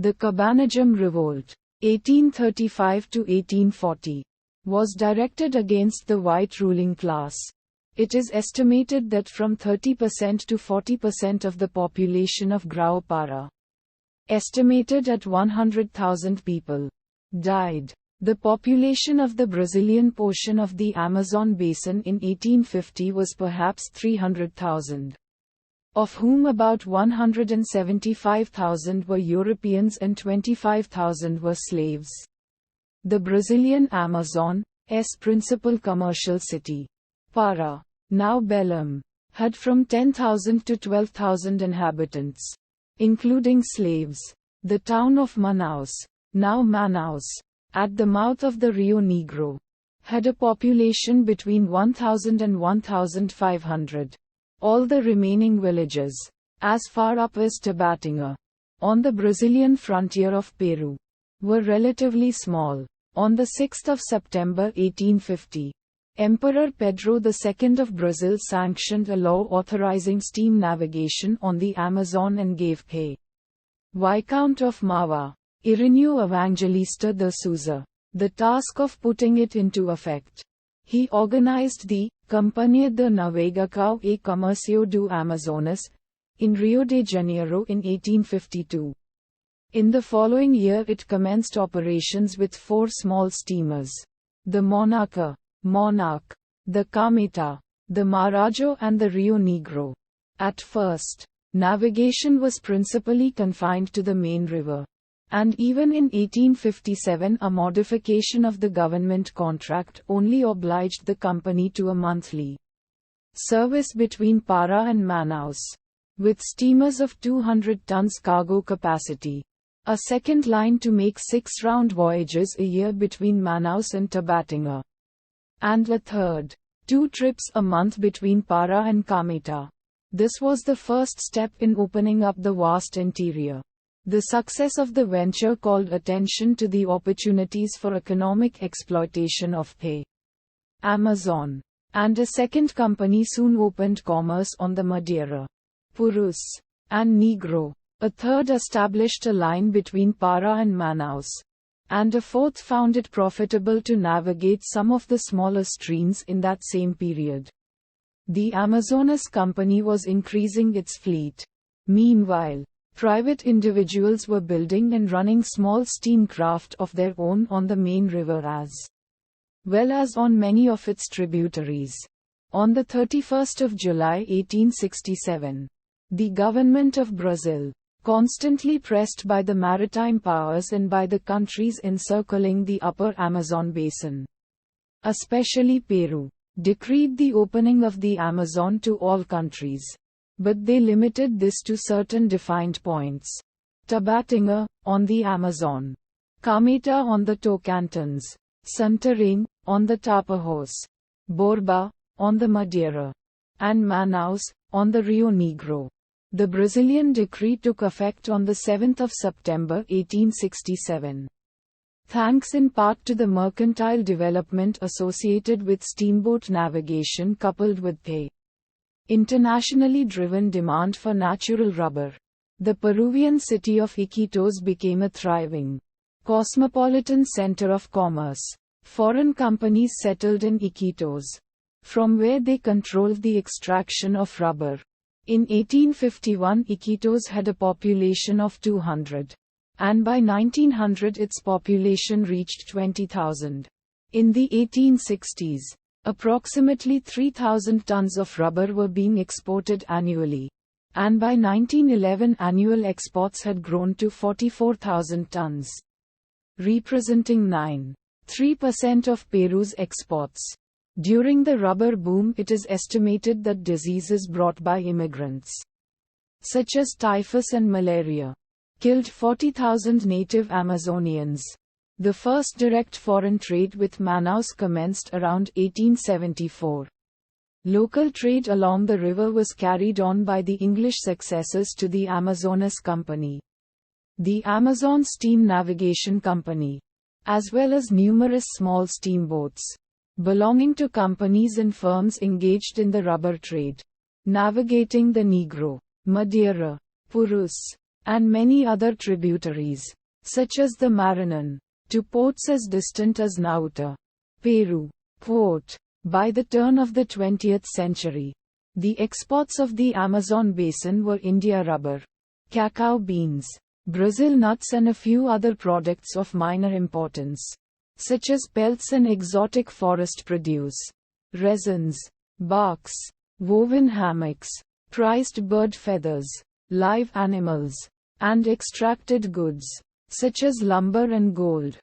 The Cabanajam Revolt, 1835 to 1840, was directed against the white ruling class. It is estimated that from 30% to 40% of the population of Grão Para, estimated at 100,000 people, died. The population of the Brazilian portion of the Amazon basin in 1850 was perhaps 300,000, of whom about 175,000 were Europeans and 25,000 were slaves. The Brazilian Amazon's principal commercial city, Para, now Belém, had from 10,000 to 12,000 inhabitants, including slaves. The town of Manaus, now Manaus, at the mouth of the Rio Negro, had a population between 1,000 and 1,500. All the remaining villages, as far up as Tabatinga, on the Brazilian frontier of Peru, were relatively small. On the 6th of September 1850, Emperor Pedro II of Brazil sanctioned a law authorizing steam navigation on the Amazon and gave P. Viscount of Mauá, Irineu Evangelista de Souza, the task of putting it into effect. He organized the Companhia de Navegação e Comércio do Amazonas in Rio de Janeiro in 1852. In the following year it commenced operations with 4 small steamers: the Monarch, the Cometa, the Marajo and the Rio Negro. At first, navigation was principally confined to the main river, and even in 1857 a modification of the government contract only obliged the company to a monthly service between Para and Manaus, with steamers of 200 tons cargo capacity, a second line to make 6 round voyages a year between Manaus and Tabatinga, and a third, 2 trips a month between Para and Cometa. This was the first step in opening up the vast interior. The success of the venture called attention to the opportunities for economic exploitation of the Amazon, and a second company soon opened commerce on the Madeira, Purus, and Negro. A third established a line between Para and Manaus, and a fourth found it profitable to navigate some of the smaller streams in that same period. The Amazonas Company was increasing its fleet. Meanwhile, private individuals were building and running small steam craft of their own on the main river as well as on many of its tributaries. On the 31st of July 1867, the government of Brazil, constantly pressed by the maritime powers and by the countries encircling the upper Amazon basin, especially Peru, decreed the opening of the Amazon to all countries. But they limited this to certain defined points: Tabatinga, on the Amazon; Cometa on the Tocantins; Santarém, on the Tapajos; Borba, on the Madeira; and Manaus, on the Rio Negro. The Brazilian decree took effect on the 7th of September 1867. Thanks in part to the mercantile development associated with steamboat navigation coupled with the internationally driven demand for natural rubber, the Peruvian city of Iquitos became a thriving, cosmopolitan center of commerce. Foreign companies settled in Iquitos, from where they controlled the extraction of rubber. In 1851 Iquitos had a population of 200, and by 1900 its population reached 20,000. In the 1860s, approximately 3,000 tons of rubber were being exported annually, and by 1911 annual exports had grown to 44,000 tons, representing 9.3% of Peru's exports. During the rubber boom, it is estimated that diseases brought by immigrants, such as typhus and malaria, killed 40,000 native Amazonians. The first direct foreign trade with Manaus commenced around 1874. Local trade along the river was carried on by the English successors to the Amazonas Company, the Amazon Steam Navigation Company, as well as numerous small steamboats belonging to companies and firms engaged in the rubber trade, navigating the Negro, Madeira, Purus, and many other tributaries, such as the Maranon, to ports as distant as Nauta, Peru. Port. By the turn of the 20th century, the exports of the Amazon basin were India rubber, cacao beans, Brazil nuts and a few other products of minor importance, such as pelts and exotic forest produce, resins, barks, woven hammocks, prized bird feathers, live animals, and extracted goods, such as lumber and gold.